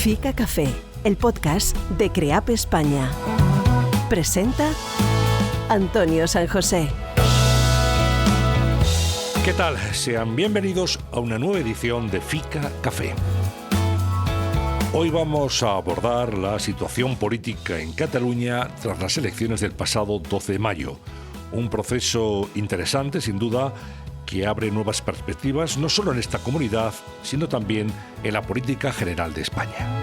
Fica Café, el podcast de CREAP España. Presenta Antonio San José. ¿Qué tal? Sean bienvenidos a una nueva edición de Fica Café. Hoy vamos a abordar la situación política en Cataluña tras las elecciones del pasado 12 de mayo. Un proceso interesante, sin duda, que abre nuevas perspectivas no solo en esta comunidad, sino también en la política general de España.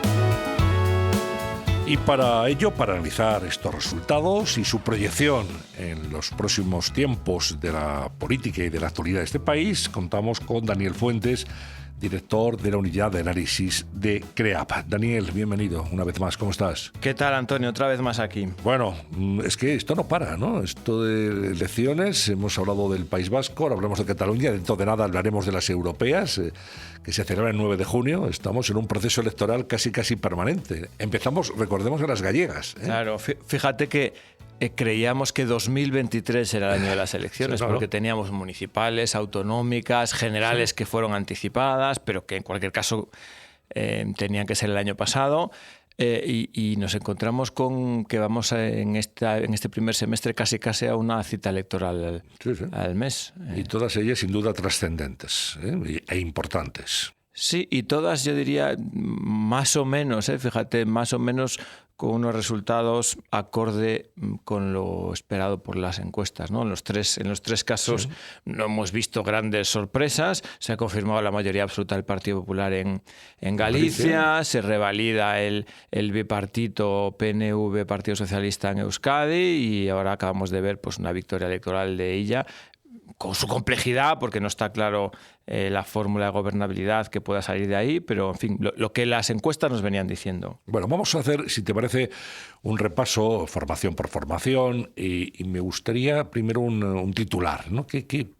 Y para ello, para analizar estos resultados y su proyección en los próximos tiempos de la política y de la actualidad de este país, contamos con Daniel Fuentes, director de la Unidad de Análisis de CREAP. Daniel, bienvenido una vez más. ¿Cómo estás? ¿Qué tal, Antonio? Otra vez más aquí. Bueno, es que esto no para, ¿no? Esto de elecciones, hemos hablado del País Vasco, ahora hablamos de Cataluña, dentro de nada hablaremos de las europeas, que se celebran el 9 de junio. Estamos en un proceso electoral casi permanente. Empezamos, recordemos, en las gallegas. Claro, fíjate que creíamos que 2023 era el año de las elecciones, sí, claro, porque teníamos municipales, autonómicas, generales, sí, que fueron anticipadas, pero que en cualquier caso tenían que ser el año pasado. Y nos encontramos con que vamos en este primer semestre casi a una cita electoral al mes. Y todas ellas sin duda trascendentes e importantes. Sí, y todas yo diría más o menos, fíjate, más o menos con unos resultados acorde con lo esperado por las encuestas, ¿no? En los tres casos sí, no hemos visto grandes sorpresas. Se ha confirmado la mayoría absoluta del Partido Popular en Galicia, se revalida el bipartito PNV, Partido Socialista en Euskadi, y ahora acabamos de ver pues una victoria electoral de ella, con su complejidad, porque no está claro la fórmula de gobernabilidad que pueda salir de ahí, pero en fin, lo que las encuestas nos venían diciendo. Bueno, vamos a hacer, si te parece, un repaso formación por formación, y me gustaría primero un titular, ¿no?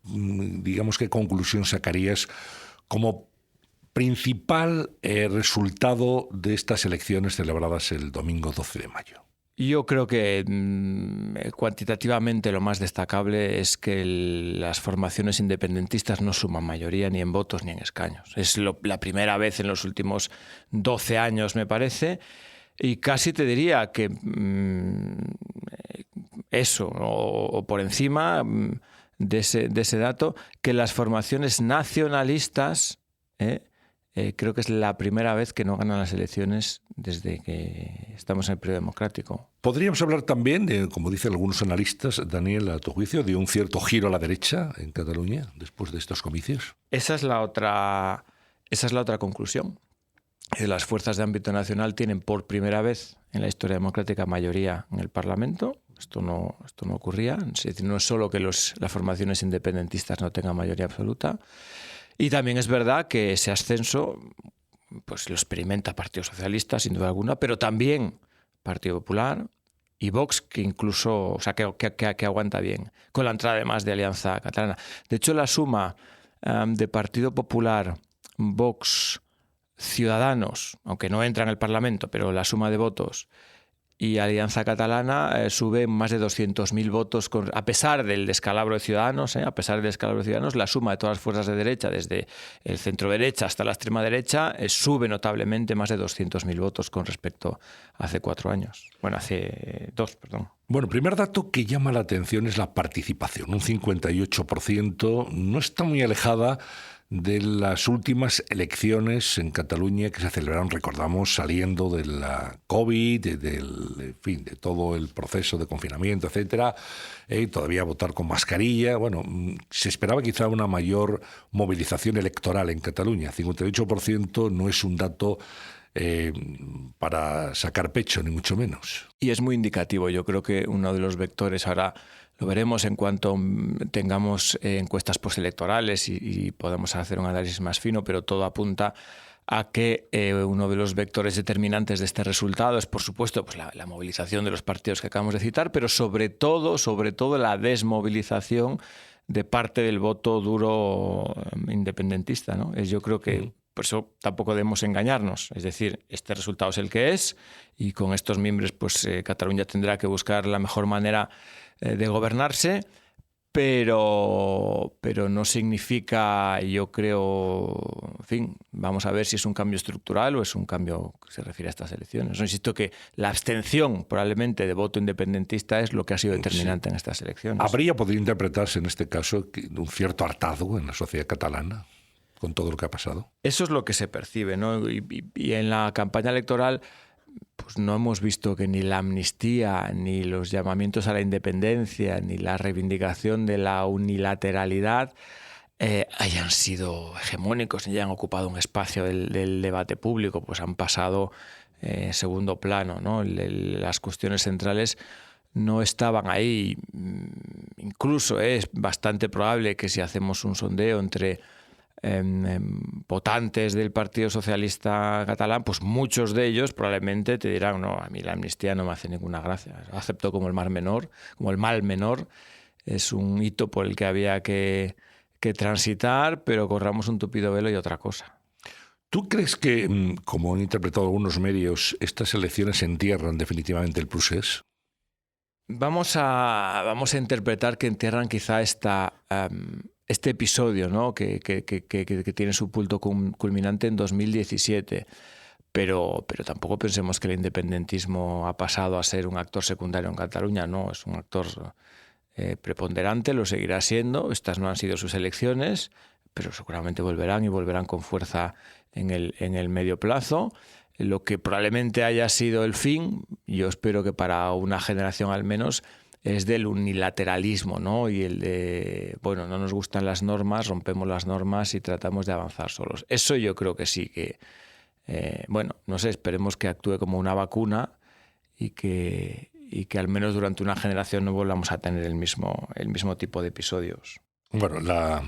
Digamos, ¿qué conclusión sacarías como principal resultado de estas elecciones celebradas el domingo 12 de mayo? Yo creo que cuantitativamente lo más destacable es que las formaciones independentistas no suman mayoría ni en votos ni en escaños. Es la primera vez en los últimos 12 años, me parece, y casi te diría que eso, o por encima de ese dato, que las formaciones nacionalistas creo que es la primera vez que no ganan las elecciones desde que estamos en el periodo democrático. Podríamos hablar también, como dicen algunos analistas, Daniel, a tu juicio, de un cierto giro a la derecha en Cataluña después de estos comicios. Esa es la otra conclusión. Las fuerzas de ámbito nacional tienen por primera vez en la historia democrática mayoría en el Parlamento. Esto no ocurría. Es decir, no es solo que las formaciones independentistas no tengan mayoría absoluta. Y también es verdad que ese ascenso pues lo experimenta Partido Socialista, sin duda alguna, pero también Partido Popular y Vox, que incluso, o sea, que aguanta bien, con la entrada además de Alianza Catalana. De hecho, la suma de Partido Popular, Vox, Ciudadanos, aunque no entra en el Parlamento, pero la suma de votos, y Alianza Catalana sube más de 200.000 votos, a pesar del descalabro de Ciudadanos, la suma de todas las fuerzas de derecha, desde el centro derecha hasta la extrema derecha, sube notablemente más de 200.000 votos con respecto a hace 4 años. Bueno, hace 2, perdón. Bueno, el primer dato que llama la atención es la participación. Un 58% no está muy alejada de las últimas elecciones en Cataluña que se celebraron, recordamos, saliendo de la COVID, de todo el proceso de confinamiento, etcétera, todavía votar con mascarilla. Bueno, se esperaba quizá una mayor movilización electoral en Cataluña. 58% no es un dato para sacar pecho, ni mucho menos. Y es muy indicativo. Yo creo que uno de los vectores, ahora lo veremos en cuanto tengamos encuestas postelectorales y podamos hacer un análisis más fino, pero todo apunta a que uno de los vectores determinantes de este resultado es, por supuesto, pues la movilización de los partidos que acabamos de citar, pero sobre todo la desmovilización de parte del voto duro independentista, ¿no? Yo creo que por eso tampoco debemos engañarnos. Es decir, este resultado es el que es, y con estos mimbres pues Cataluña tendrá que buscar la mejor manera de gobernarse, pero no significa, yo creo, en fin, vamos a ver si es un cambio estructural o es un cambio que se refiere a estas elecciones. No insisto que la abstención probablemente de voto independentista es lo que ha sido determinante en estas elecciones. Podría interpretarse en este caso un cierto hartazgo en la sociedad catalana con todo lo que ha pasado. Eso es lo que se percibe, ¿no? Y en la campaña electoral pues no hemos visto que ni la amnistía, ni los llamamientos a la independencia, ni la reivindicación de la unilateralidad hayan sido hegemónicos ni hayan ocupado un espacio del debate público, pues han pasado en segundo plano, ¿no? Las cuestiones centrales no estaban ahí. Incluso es bastante probable que si hacemos un sondeo entre votantes del Partido Socialista catalán, pues muchos de ellos probablemente te dirán: no, a mí la amnistía no me hace ninguna gracia, lo acepto como el mal menor, es un hito por el que había que transitar, pero corramos un tupido velo y otra cosa. ¿Tú crees que, como han interpretado algunos medios, estas elecciones entierran definitivamente el procés? Vamos a interpretar que entierran quizá este episodio, ¿no? que tiene su punto culminante en 2017, pero tampoco pensemos que el independentismo ha pasado a ser un actor secundario en Cataluña. No, es un actor preponderante, lo seguirá siendo. Estas no han sido sus elecciones, pero seguramente volverán con fuerza en el medio plazo. Lo que probablemente haya sido el fin, yo espero que para una generación al menos, es del unilateralismo, ¿no? Y el de, bueno, no nos gustan las normas, rompemos las normas y tratamos de avanzar solos. Eso yo creo que sí, que, bueno, no sé, esperemos que actúe como una vacuna y que al menos durante una generación no volvamos a tener el mismo tipo de episodios. Bueno,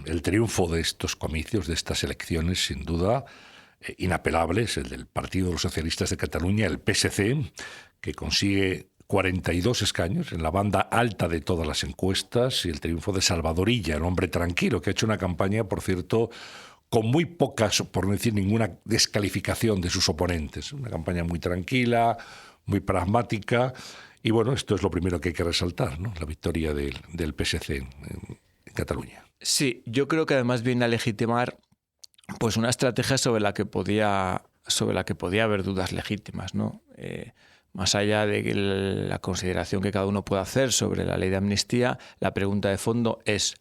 el triunfo de estos comicios, de estas elecciones, sin duda, inapelable, es el del Partido de los Socialistas de Cataluña, el PSC, que consigue 42 escaños en la banda alta de todas las encuestas, y el triunfo de Salvador Illa, el hombre tranquilo, que ha hecho una campaña, por cierto, con muy pocas, por no decir ninguna, descalificación de sus oponentes. Una campaña muy tranquila, muy pragmática, y bueno, esto es lo primero que hay que resaltar, ¿no? La victoria del PSC en Cataluña. Sí, yo creo que además viene a legitimar pues una estrategia sobre la que podía haber dudas legítimas, ¿no? Más allá de la consideración que cada uno pueda hacer sobre la ley de amnistía, la pregunta de fondo es: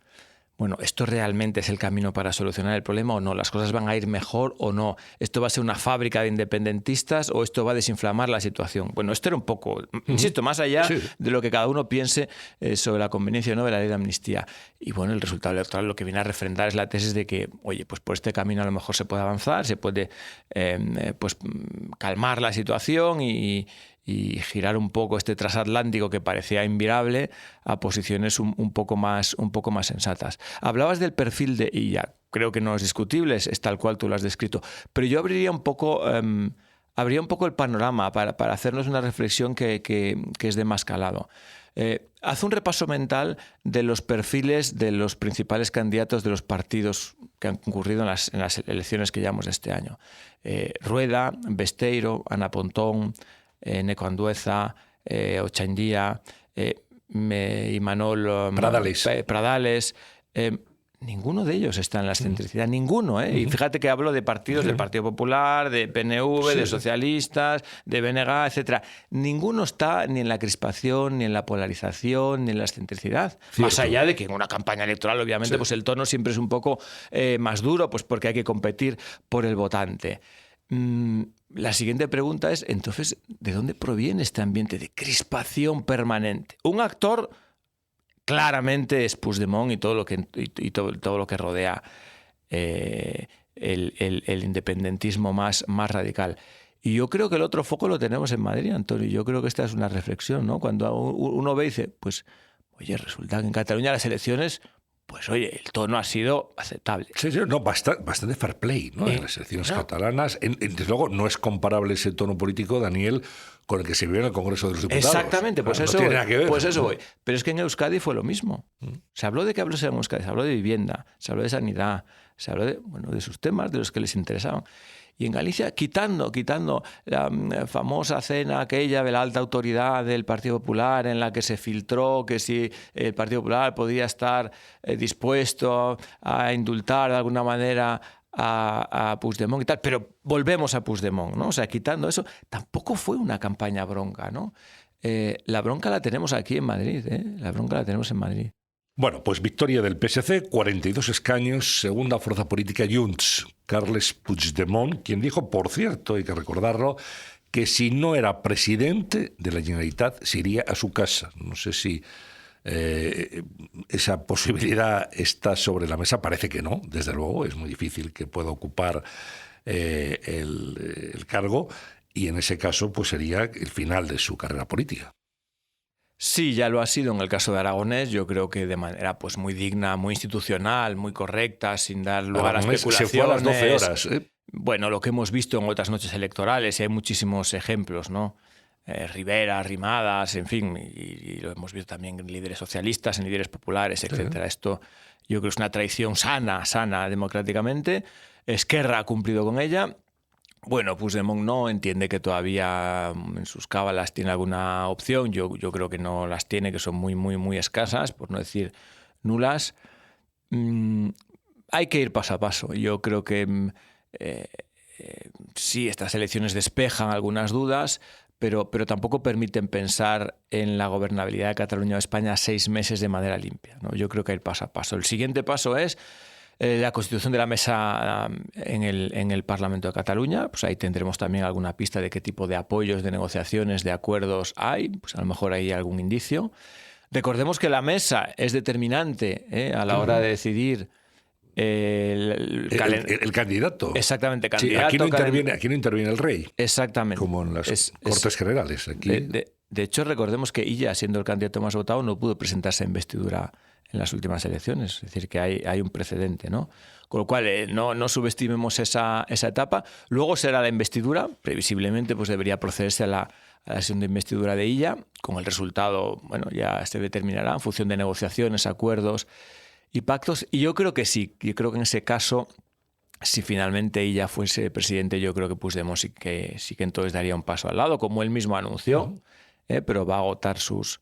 bueno, ¿esto realmente es el camino para solucionar el problema o no? ¿Las cosas van a ir mejor o no? ¿Esto va a ser una fábrica de independentistas o esto va a desinflamar la situación? Bueno, esto era un poco, insisto, más allá de lo que cada uno piense sobre la conveniencia o no de la ley de amnistía. Y bueno, el resultado electoral lo que viene a refrendar es la tesis de que, oye, pues por este camino a lo mejor se puede avanzar, se puede pues calmar la situación y girar un poco este transatlántico que parecía inviable a posiciones un poco más sensatas. Hablabas del perfil de Illa. Creo que no es discutible, es tal cual tú lo has descrito. Pero yo abriría un poco el panorama para hacernos una reflexión que es de más calado. Haz un repaso mental de los perfiles de los principales candidatos de los partidos que han concurrido en las elecciones que llevamos de este año. Rueda, Besteiro, Ana Pontón, Neco Andueza, Otxandia, Imanol Pradales. Ninguno de ellos está en la excentricidad, ninguno. Y fíjate que hablo de partidos del Partido Popular, de PNV, de socialistas, de BNG, etcétera. Ninguno está ni en la crispación, ni en la polarización, ni en la excentricidad. Cierto. Más allá de que en una campaña electoral, obviamente, pues el tono siempre es un poco más duro, pues porque hay que competir por el votante. La siguiente pregunta es, entonces, ¿de dónde proviene este ambiente de crispación permanente? Un actor claramente es Puigdemont y todo lo que rodea el independentismo más radical. Y yo creo que el otro foco lo tenemos en Madrid, Antonio. Yo creo que esta es una reflexión, ¿no? Cuando uno ve y dice, pues, oye, resulta que en Cataluña las elecciones, pues oye, el tono ha sido aceptable. Sí, no, bastante fair play, ¿no? En las elecciones catalanas. Desde luego, no es comparable ese tono político, Daniel, con el que se vivió en el Congreso de los Diputados. Exactamente, pues eso tiene nada que ver. Pues eso voy. Pero es que en Euskadi fue lo mismo. Se habló de qué habló en Euskadi, se habló de vivienda, se habló de sanidad, se habló de sus temas, de los que les interesaban. Y en Galicia, quitando la famosa cena aquella de la alta autoridad del Partido Popular en la que se filtró que si el Partido Popular podía estar dispuesto a indultar de alguna manera a Puigdemont y tal, pero volvemos a Puigdemont, ¿no? O sea, quitando eso, tampoco fue una campaña bronca, ¿no? La bronca la tenemos aquí en Madrid, La bronca la tenemos en Madrid. Bueno, pues victoria del PSC, 42 escaños, segunda fuerza política Junts, Carles Puigdemont, quien dijo, por cierto, hay que recordarlo, que si no era presidente de la Generalitat se iría a su casa. No sé si esa posibilidad está sobre la mesa, parece que no, desde luego, es muy difícil que pueda ocupar el cargo y en ese caso pues sería el final de su carrera política. Sí, ya lo ha sido en el caso de Aragonés, yo creo que de manera pues muy digna, muy institucional, muy correcta, sin dar lugar a especulaciones. Se fue a las 12 horas. Bueno, lo que hemos visto en otras noches electorales, y hay muchísimos ejemplos, ¿no? Rivera, Rimadas, en fin, y lo hemos visto también en líderes socialistas, en líderes populares, etcétera. Esto yo creo que es una traición sana democráticamente. Esquerra ha cumplido con ella. Bueno, Puigdemont no entiende que todavía en sus cábalas tiene alguna opción. Yo creo que no las tiene, que son muy escasas, por no decir nulas. Hay que ir paso a paso. Yo creo que sí, estas elecciones despejan algunas dudas, pero tampoco permiten pensar en la gobernabilidad de Cataluña o España 6 meses de manera limpia, ¿no? Yo creo que hay que ir paso a paso. El siguiente paso es la constitución de la mesa en el Parlamento de Cataluña. Pues ahí tendremos también alguna pista de qué tipo de apoyos, de negociaciones, de acuerdos hay. Pues a lo mejor hay algún indicio. Recordemos que la mesa es determinante a la hora de decidir el candidato. Exactamente, candidato. Sí, aquí no interviene el rey. Exactamente. Como en las Cortes Generales. Aquí. De hecho, recordemos que Illa, siendo el candidato más votado, no pudo presentarse a investidura en las últimas elecciones. Es decir, que hay un precedente, ¿no? Con lo cual, no subestimemos esa etapa. Luego será la investidura. Previsiblemente pues debería procederse a la sesión de investidura de Illa. Con el resultado, bueno, ya se determinará en función de negociaciones, acuerdos y pactos. Y yo creo que sí. Yo creo que en ese caso, si finalmente Illa fuese presidente, yo creo que Puigdemont sí que entonces daría un paso al lado, como él mismo anunció, pero va a agotar sus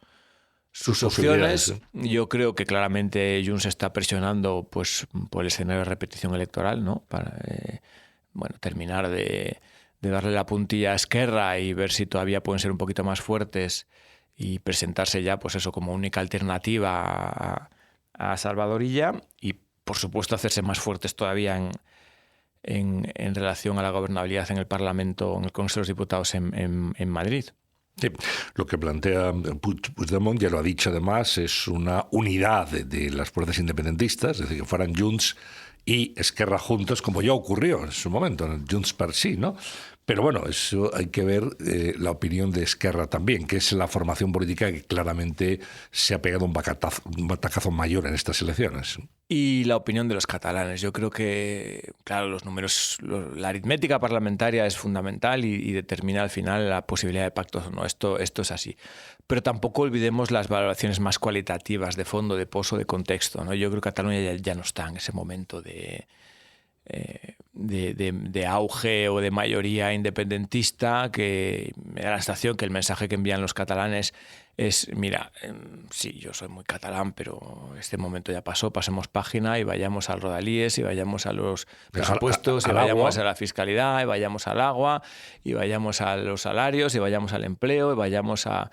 opciones. Yo creo que claramente Junts está presionando pues por el escenario de repetición electoral, ¿no? Para terminar de darle la puntilla a Esquerra y ver si todavía pueden ser un poquito más fuertes y presentarse ya pues eso como única alternativa a Salvador Illa y por supuesto hacerse más fuertes todavía en relación a la gobernabilidad en el Parlamento, en el Congreso de los Diputados en Madrid. Sí, lo que plantea Puigdemont, ya lo ha dicho además, es una unidad de las fuerzas independentistas, es decir, que fueran Junts y Esquerra juntos, como ya ocurrió en su momento, en el Junts per sí, ¿no? Pero bueno, eso hay que ver la opinión de Esquerra también, que es la formación política que claramente se ha pegado un batacazo mayor en estas elecciones. Y la opinión de los catalanes. Yo creo que, claro, los números, la aritmética parlamentaria es fundamental y determina al final la posibilidad de pactos o no. Esto es así. Pero tampoco olvidemos las valoraciones más cualitativas, de fondo, de pozo, de contexto, ¿no? Yo creo que Cataluña ya no está en ese momento de auge o de mayoría independentista, que me da la sensación que el mensaje que envían los catalanes es, mira, sí, yo soy muy catalán, pero este momento ya pasó, pasemos página y vayamos al Rodalíes y vayamos a los presupuestos y vayamos a la fiscalidad y vayamos al agua y vayamos a los salarios y vayamos al empleo y vayamos a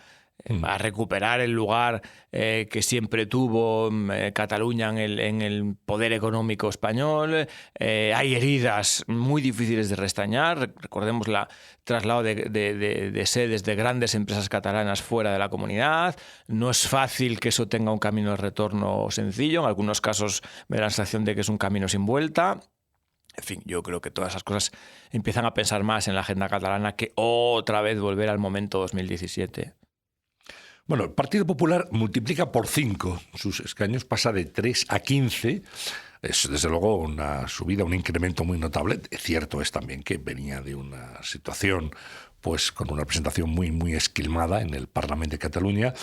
recuperar el lugar que siempre tuvo Cataluña en el poder económico español. Hay heridas muy difíciles de restañar. Recordemos el traslado de sedes de grandes empresas catalanas fuera de la comunidad. No es fácil que eso tenga un camino de retorno sencillo. En algunos casos me da la sensación de que es un camino sin vuelta. En fin, yo creo que todas esas cosas empiezan a pensar más en la agenda catalana que otra vez volver al momento 2017. Bueno, el Partido Popular multiplica por 5 sus escaños, pasa de 3 a 15. es desde luego una subida, un incremento muy notable. Cierto es también que venía de una situación pues con una representación muy esquilmada en el Parlamento de Cataluña,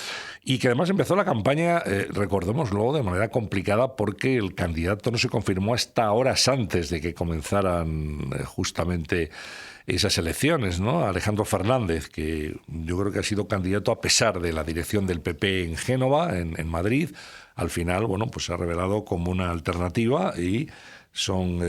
y que además empezó la campaña, recordémoslo, de manera complicada, porque el candidato no se confirmó hasta horas antes de que comenzaran justamente esas elecciones, ¿no? Alejandro Fernández, que yo creo que ha sido candidato a pesar de la dirección del PP en Génova, en Madrid, al final, bueno, pues se ha revelado como una alternativa, y son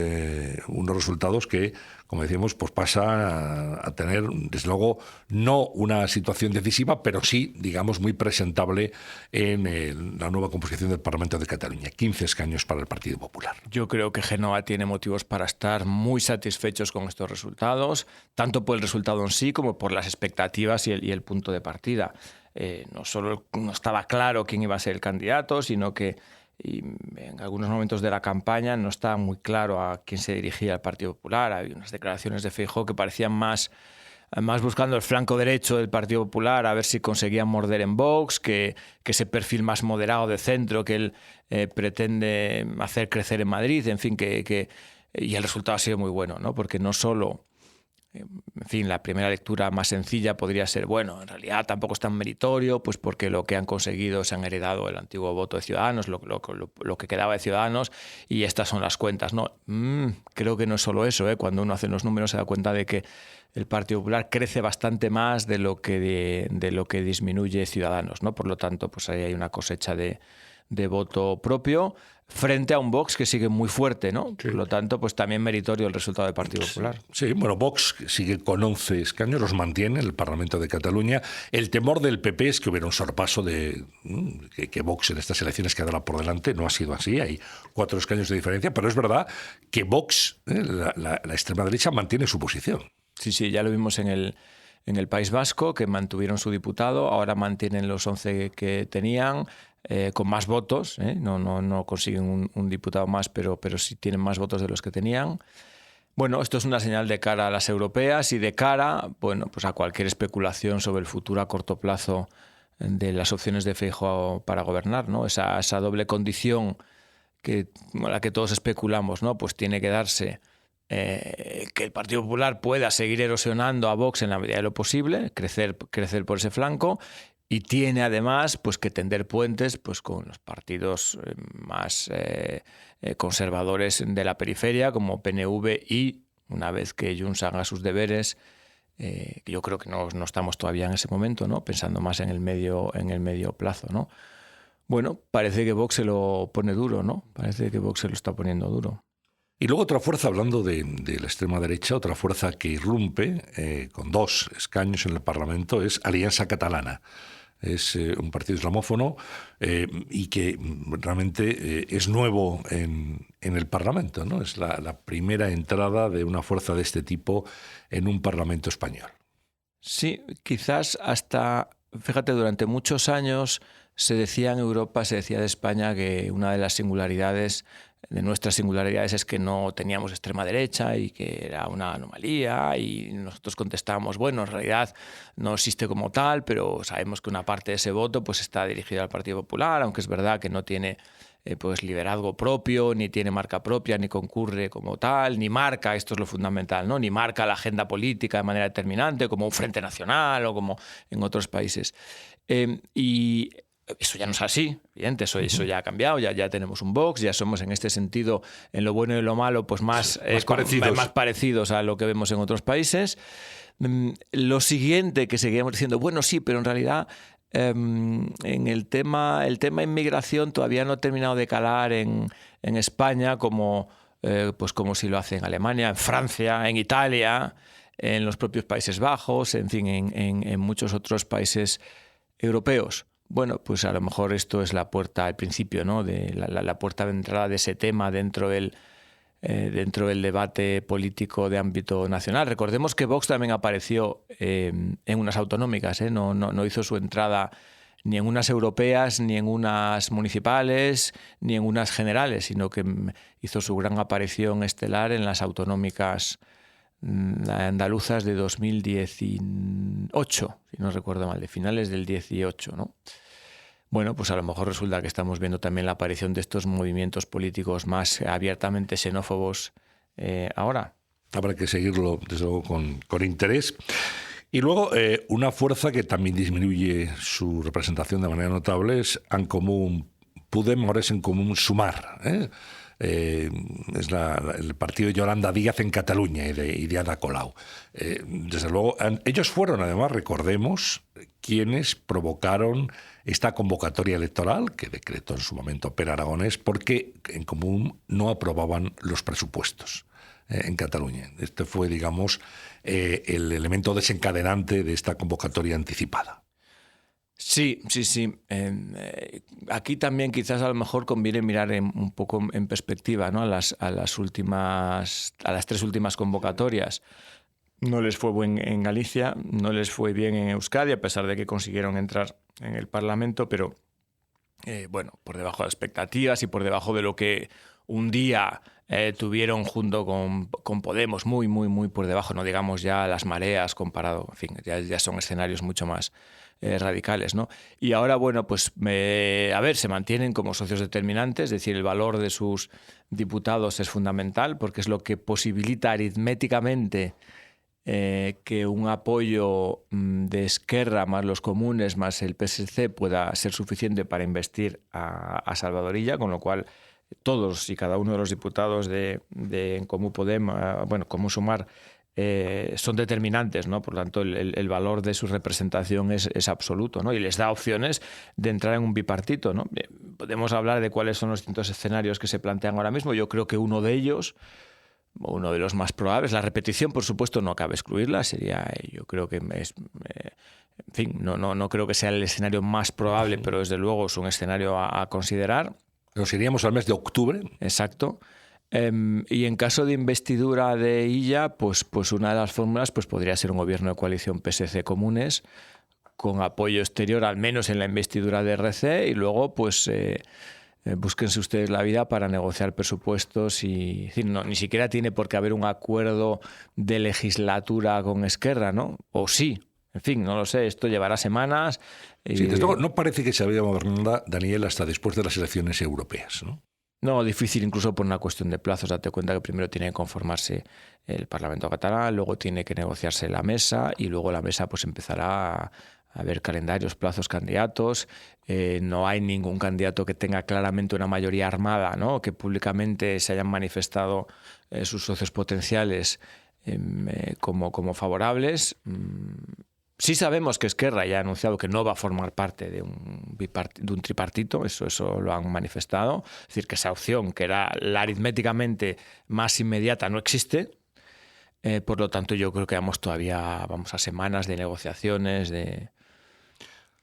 unos resultados que, como decíamos, pues pasa a tener, desde luego, no una situación decisiva, pero sí, digamos, muy presentable en la nueva composición del Parlamento de Cataluña. 15 escaños para el Partido Popular. Yo creo que Génova tiene motivos para estar muy satisfechos con estos resultados, tanto por el resultado en sí como por las expectativas y el punto de partida. No solo no estaba claro quién iba a ser el candidato, sino que en algunos momentos de la campaña no estaba muy claro a quién se dirigía el Partido Popular. Había unas declaraciones de Feijóo que parecían más buscando el flanco derecho del Partido Popular, a ver si conseguían morder en Vox, que ese perfil más moderado de centro que él pretende hacer crecer en Madrid, en fin, y el resultado ha sido muy bueno, ¿no? Porque no solo, en fin, la primera lectura más sencilla podría ser, bueno, en realidad tampoco es tan meritorio, pues porque lo que han conseguido se han heredado el antiguo voto de Ciudadanos, lo que quedaba de Ciudadanos, y estas son las cuentas, ¿no? Creo que no es solo eso, ¿eh? Cuando uno hace los números se da cuenta de que el Partido Popular crece bastante más de lo que disminuye Ciudadanos, ¿no? Por lo tanto, pues ahí hay una cosecha de voto propio frente a un Vox que sigue muy fuerte, ¿no? Sí. Por lo tanto, pues también meritorio el resultado del Partido Popular. Sí, bueno, Vox sigue con 11 escaños, los mantiene en el Parlamento de Cataluña. El temor del PP es que hubiera un sorpaso de que Vox en estas elecciones quedara por delante. No ha sido así, hay 4 escaños de diferencia, pero es verdad que Vox, la extrema derecha, mantiene su posición. Sí, ya lo vimos en el País Vasco, que mantuvieron su diputado, ahora mantienen los 11 que tenían, con más votos, no consiguen un diputado más, pero sí tienen más votos de los que tenían. Bueno, esto es una señal de cara a las europeas y de cara, bueno, pues a cualquier especulación sobre el futuro a corto plazo de las opciones de Feijóo para gobernar, ¿no? Esa doble condición a la que todos especulamos, ¿no? Pues tiene que darse que el Partido Popular pueda seguir erosionando a Vox en la medida de lo posible, crecer por ese flanco, y tiene además pues que tender puentes pues con los partidos más conservadores de la periferia, como PNV, y una vez que Junts haga sus deberes, que yo creo que no estamos todavía en ese momento, ¿no? Pensando más en el medio plazo, ¿no? Bueno, parece que Vox se lo pone duro, ¿no? Parece que Vox se lo está poniendo duro. Y luego otra fuerza, hablando de la extrema derecha, otra fuerza que irrumpe con 2 escaños en el Parlamento es Alianza Catalana. Es un partido islamófono y que realmente es nuevo en el Parlamento, ¿no? Es la primera entrada de una fuerza de este tipo en un Parlamento español. Sí, quizás hasta, fíjate, durante muchos años se decía en Europa, se decía de España que una de las singularidades, de nuestras singularidades, es que no teníamos extrema derecha y que era una anomalía, y nosotros contestábamos, bueno, en realidad no existe como tal, pero sabemos que una parte de ese voto pues está dirigida al Partido Popular, aunque es verdad que no tiene pues liderazgo propio, ni tiene marca propia, ni concurre como tal, ni marca, esto es lo fundamental, ¿no? Ni marca la agenda política de manera determinante, como un Frente Nacional o como en otros países. Y eso ya no es así, evidente, eso ya ha cambiado, ya tenemos un Vox, ya somos en este sentido, en lo bueno y en lo malo, pues más parecidos a lo que vemos en otros países. Lo siguiente que seguíamos diciendo, bueno, sí, pero en realidad en el tema inmigración todavía no ha terminado de calar en España como si lo hace en Alemania, en Francia, en Italia, en los propios Países Bajos, en fin, en muchos otros países europeos. Bueno, pues a lo mejor esto es la puerta al principio, ¿no? De la puerta de entrada de ese tema dentro del debate político de ámbito nacional. Recordemos que Vox también apareció en unas autonómicas, ¿eh? No hizo su entrada ni en unas europeas, ni en unas municipales, ni en unas generales, sino que hizo su gran aparición estelar en las autonómicas andaluzas de 2018, si no recuerdo mal, de finales del 18, ¿no? Bueno, pues a lo mejor resulta que estamos viendo también la aparición de estos movimientos políticos más abiertamente xenófobos ahora. Habrá que seguirlo, desde luego, con interés. Y luego, una fuerza que también disminuye su representación de manera notable es En Comú Podem, ahora es En Comú Sumar, es el partido de Yolanda Díaz en Cataluña y de Ada Colau. Desde luego, ellos fueron, además, recordemos, quienes provocaron esta convocatoria electoral que decretó en su momento Pere Aragonés, porque En Comú no aprobaban los presupuestos en Cataluña. Este fue, digamos, el elemento desencadenante de esta convocatoria anticipada. Sí. Aquí también quizás a lo mejor conviene mirar un poco en perspectiva, ¿no? a las 3 últimas convocatorias. No les fue bien en Galicia, no les fue bien en Euskadi, a pesar de que consiguieron entrar en el Parlamento, pero por debajo de expectativas y por debajo de lo que un día tuvieron junto con Podemos, muy, muy, muy por debajo, no digamos ya las mareas comparado, en fin, ya son escenarios mucho más radicales, ¿no? Y ahora, se mantienen como socios determinantes, es decir, el valor de sus diputados es fundamental porque es lo que posibilita aritméticamente que un apoyo de Esquerra más los comunes más el PSC pueda ser suficiente para investir a Salvador Illa, con lo cual todos y cada uno de los diputados de En Comú Podem, Comú Sumar, son determinantes, ¿no? Por lo tanto, el valor de su representación es absoluto, ¿no? Y les da opciones de entrar en un bipartito, ¿no? Podemos hablar de cuáles son los distintos escenarios que se plantean ahora mismo. Yo creo que uno de ellos, uno de los más probables, la repetición, por supuesto, no cabe excluirla, yo creo que es... En fin, no creo que sea el escenario más probable, pero desde luego es un escenario a considerar. Nos iríamos al mes de octubre. Exacto. Y en caso de investidura de Illa, pues una de las fórmulas podría ser un gobierno de coalición PSC Comunes con apoyo exterior, al menos en la investidura de RC, y luego búsquense ustedes la vida para negociar presupuestos y ni siquiera tiene por qué haber un acuerdo de legislatura con Esquerra, ¿no? O sí. En fin, no lo sé, esto llevará semanas. Sí, desde luego, no parece que se vaya a gobernar, Daniel, hasta después de las elecciones europeas, ¿no? No, difícil incluso por una cuestión de plazos. Date cuenta que primero tiene que conformarse el Parlamento catalán, luego tiene que negociarse la mesa y luego la mesa empezará a ver calendarios, plazos, candidatos. No hay ningún candidato que tenga claramente una mayoría armada, ¿no? Que públicamente se hayan manifestado sus socios potenciales como favorables. Sí sabemos que Esquerra ya ha anunciado que no va a formar parte de un tripartito, eso lo han manifestado. Es decir, que esa opción, que era la aritméticamente más inmediata, no existe. Por lo tanto, yo creo que vamos a semanas de negociaciones.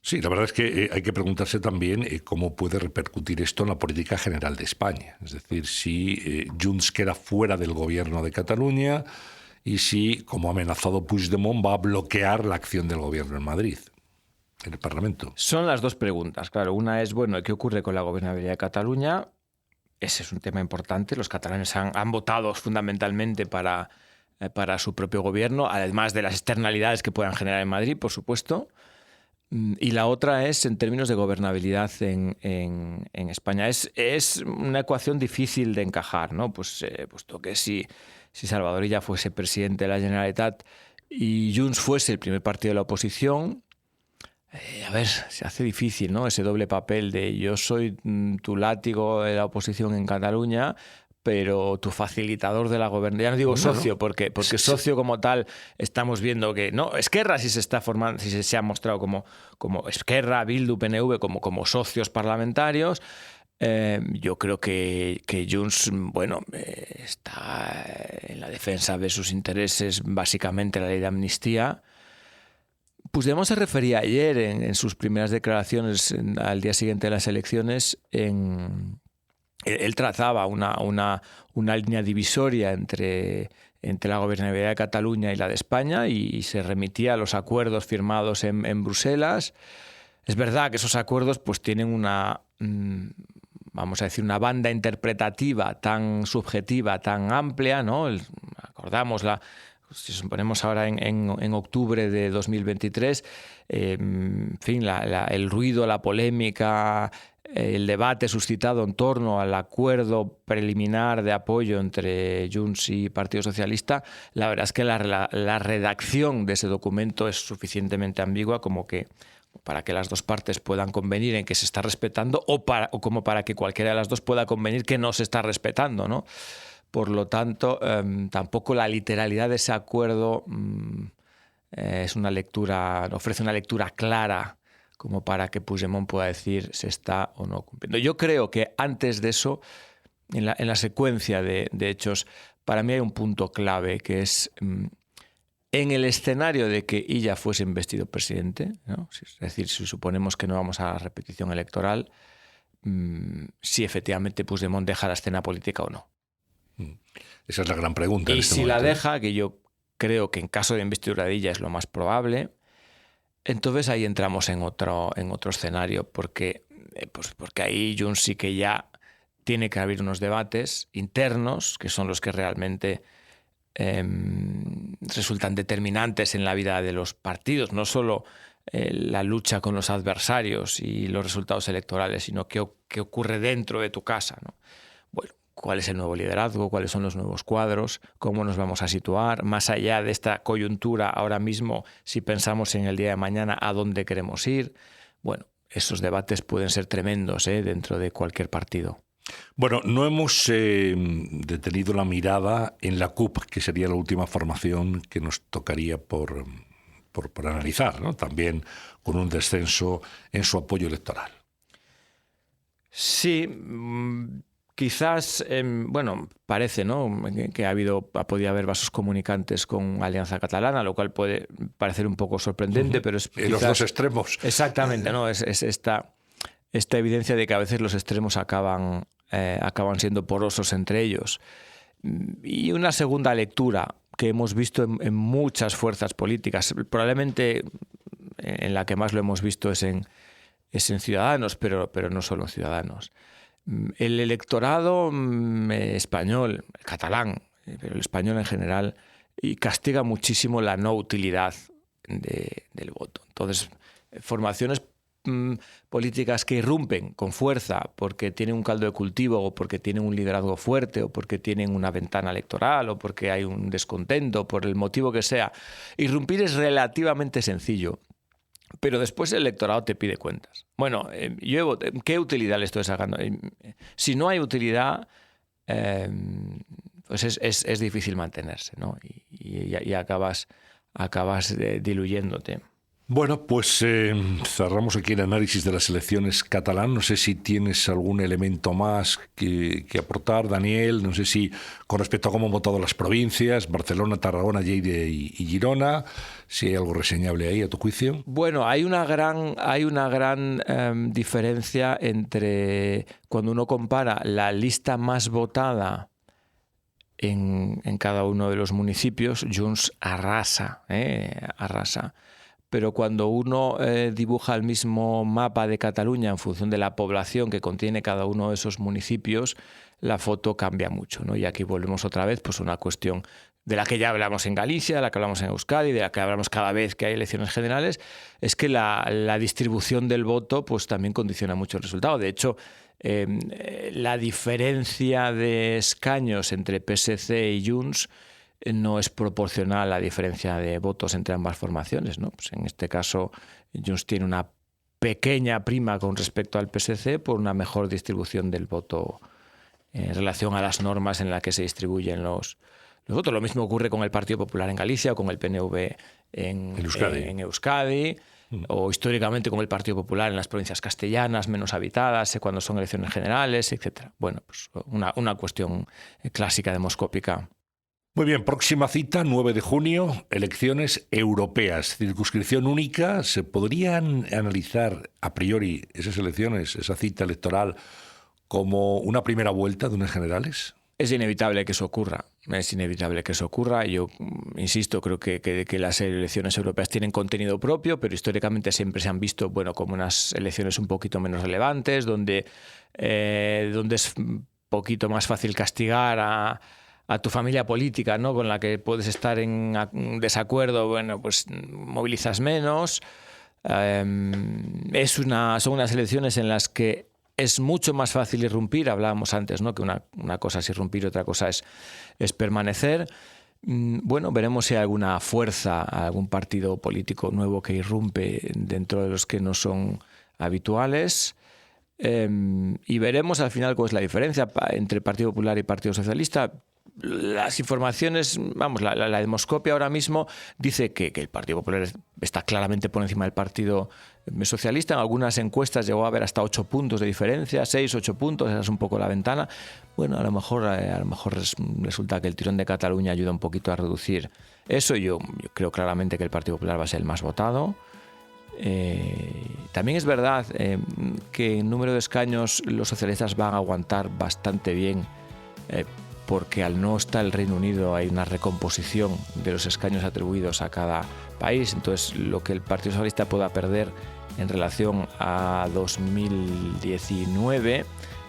Sí, la verdad es que hay que preguntarse también cómo puede repercutir esto en la política general de España. Es decir, si Junts queda fuera del gobierno de Cataluña y si, como ha amenazado Puigdemont, va a bloquear la acción del gobierno en Madrid, en el Parlamento. Son las dos preguntas, claro. Una es, ¿qué ocurre con la gobernabilidad de Cataluña? Ese es un tema importante. Los catalanes han votado fundamentalmente para su propio gobierno, además de las externalidades que puedan generar en Madrid, por supuesto. Y la otra es en términos de gobernabilidad en España. Es una ecuación difícil de encajar, ¿no? Puesto que si Salvador Illa fuese presidente de la Generalitat y Junts fuese el primer partido de la oposición, se hace difícil, ¿no? Ese doble papel de yo soy tu látigo de la oposición en Cataluña, pero tu facilitador de la gobernación, ya no digo socio, porque socio como tal estamos viendo que no, Esquerra sí se está formando, sí se ha mostrado como Esquerra, Bildu, PNV, como socios parlamentarios. Yo creo que Junts, está en la defensa de sus intereses, básicamente la ley de amnistía. Puigdemont se refería ayer en sus primeras declaraciones al día siguiente de las elecciones. Él trazaba una línea divisoria entre la gobernabilidad de Cataluña y la de España y se remitía a los acuerdos firmados en Bruselas. Es verdad que esos acuerdos tienen una banda interpretativa tan subjetiva, tan amplia, ¿no? Acordamos si nos ponemos ahora en octubre de 2023, en fin, el ruido, la polémica, el debate suscitado en torno al acuerdo preliminar de apoyo entre Junts y Partido Socialista, la verdad es que la redacción de ese documento es suficientemente ambigua como que para que las dos partes puedan convenir en que se está respetando o como para que cualquiera de las dos pueda convenir que no se está respetando, ¿no? Por lo tanto, tampoco la literalidad de ese acuerdo ofrece una lectura clara como para que Puigdemont pueda decir se está o no cumpliendo. Yo creo que antes de eso, en la secuencia de hechos, para mí hay un punto clave, que es en el escenario de que Illa fuese investido presidente, ¿no? Es decir, si suponemos que no vamos a la repetición electoral, si efectivamente Puigdemont deja la escena política o no. Esa es la gran pregunta. Y si la deja, que yo creo que en caso de investidura de Illa es lo más probable, entonces ahí entramos en otro escenario, porque ahí Junts sí que ya tiene que haber unos debates internos, que son los que realmente resultan determinantes en la vida de los partidos, no solo la lucha con los adversarios y los resultados electorales, sino qué ocurre dentro de tu casa, ¿no? Bueno, cuál es el nuevo liderazgo, cuáles son los nuevos cuadros, cómo nos vamos a situar, más allá de esta coyuntura ahora mismo, si pensamos en el día de mañana, a dónde queremos ir. Bueno, esos debates pueden ser tremendos dentro de cualquier partido. Bueno, no hemos detenido la mirada en la CUP, que sería la última formación que nos tocaría por analizar, ¿no? También con un descenso en su apoyo electoral. Sí, quizás, parece, ¿no?, que ha podido haber vasos comunicantes con Alianza Catalana, lo cual puede parecer un poco sorprendente, pero es quizás, en los dos extremos. Exactamente, ¿no? Es esta evidencia de que a veces los extremos acaban siendo porosos entre ellos. Y una segunda lectura que hemos visto en muchas fuerzas políticas, probablemente en la que más lo hemos visto es en Ciudadanos, pero no solo en Ciudadanos. El electorado español, el catalán, pero el español en general, castiga muchísimo la no utilidad del voto. Entonces, formaciones políticas que irrumpen con fuerza porque tienen un caldo de cultivo o porque tienen un liderazgo fuerte o porque tienen una ventana electoral o porque hay un descontento, por el motivo que sea. Irrumpir es relativamente sencillo, pero después el electorado te pide cuentas. Bueno, ¿qué utilidad le estoy sacando? Si no hay utilidad, pues es difícil mantenerse, ¿no? Y acabas diluyéndote. Bueno, pues cerramos aquí el análisis de las elecciones catalanas. No sé si tienes algún elemento más que aportar, Daniel. No sé si con respecto a cómo han votado las provincias, Barcelona, Tarragona, Lleida y Girona, si hay algo reseñable ahí a tu juicio. Bueno, hay una gran diferencia entre cuando uno compara la lista más votada en cada uno de los municipios. Junts arrasa. Pero cuando uno dibuja el mismo mapa de Cataluña en función de la población que contiene cada uno de esos municipios, la foto cambia mucho, ¿no? Y aquí volvemos otra vez pues, a una cuestión de la que ya hablamos en Galicia, de la que hablamos en Euskadi, de la que hablamos cada vez que hay elecciones generales, es que la distribución del voto pues, también condiciona mucho el resultado. De hecho, la diferencia de escaños entre PSC y Junts no es proporcional a la diferencia de votos entre ambas formaciones, ¿no? Pues en este caso, Junts tiene una pequeña prima con respecto al PSC por una mejor distribución del voto en relación a las normas en las que se distribuyen los votos. Lo mismo ocurre con el Partido Popular en Galicia o con el PNV en Euskadi. O históricamente con el Partido Popular en las provincias castellanas, menos habitadas, cuando son elecciones generales, etc. Bueno, pues una cuestión clásica demoscópica. Muy bien, próxima cita, 9 de junio, elecciones europeas, circunscripción única. ¿Se podrían analizar a priori esas elecciones, esa cita electoral, como una primera vuelta de unas generales? Es inevitable que eso ocurra. Yo insisto, creo que las elecciones europeas tienen contenido propio, pero históricamente siempre se han visto como unas elecciones un poquito menos relevantes, donde es un poquito más fácil castigar a a tu familia política, ¿no?, con la que puedes estar en desacuerdo, bueno, pues movilizas menos. Son unas elecciones en las que es mucho más fácil irrumpir. Hablábamos antes, ¿no?, que una cosa es irrumpir, otra cosa es permanecer. Bueno, veremos si hay alguna fuerza, algún partido político nuevo que irrumpe dentro de los que no son habituales. Y veremos al final cuál es la diferencia entre Partido Popular y Partido Socialista. Las informaciones, la demoscopia ahora mismo dice que el Partido Popular está claramente por encima del Partido Socialista. En algunas encuestas llegó a haber hasta 8 puntos de diferencia, 6, 8 puntos, esa es un poco la ventana. Bueno, a lo mejor resulta que el tirón de Cataluña ayuda un poquito a reducir eso. Yo creo claramente que el Partido Popular va a ser el más votado. También es verdad que en número de escaños los socialistas van a aguantar bastante bien, porque al no estar el Reino Unido hay una recomposición de los escaños atribuidos a cada país. Entonces, lo que el Partido Socialista pueda perder en relación a 2019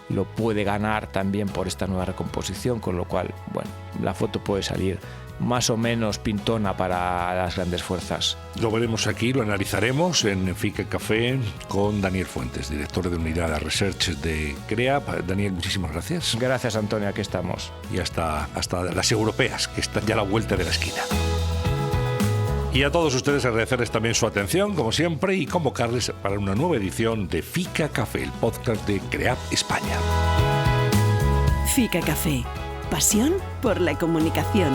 lo puede ganar también por esta nueva recomposición, con lo cual, bueno, la foto puede salir más o menos pintona para las grandes fuerzas. Lo veremos aquí, lo analizaremos en Fica Café con Daniel Fuentes, director de Unidad de Research de CREAP. Daniel, muchísimas gracias. Gracias, Antonio, aquí estamos. Y hasta las europeas, que están ya a la vuelta de la esquina. Y a todos ustedes agradecerles también su atención, como siempre, y convocarles para una nueva edición de Fica Café, el podcast de CREAP España. Fica Café. Pasión por la comunicación.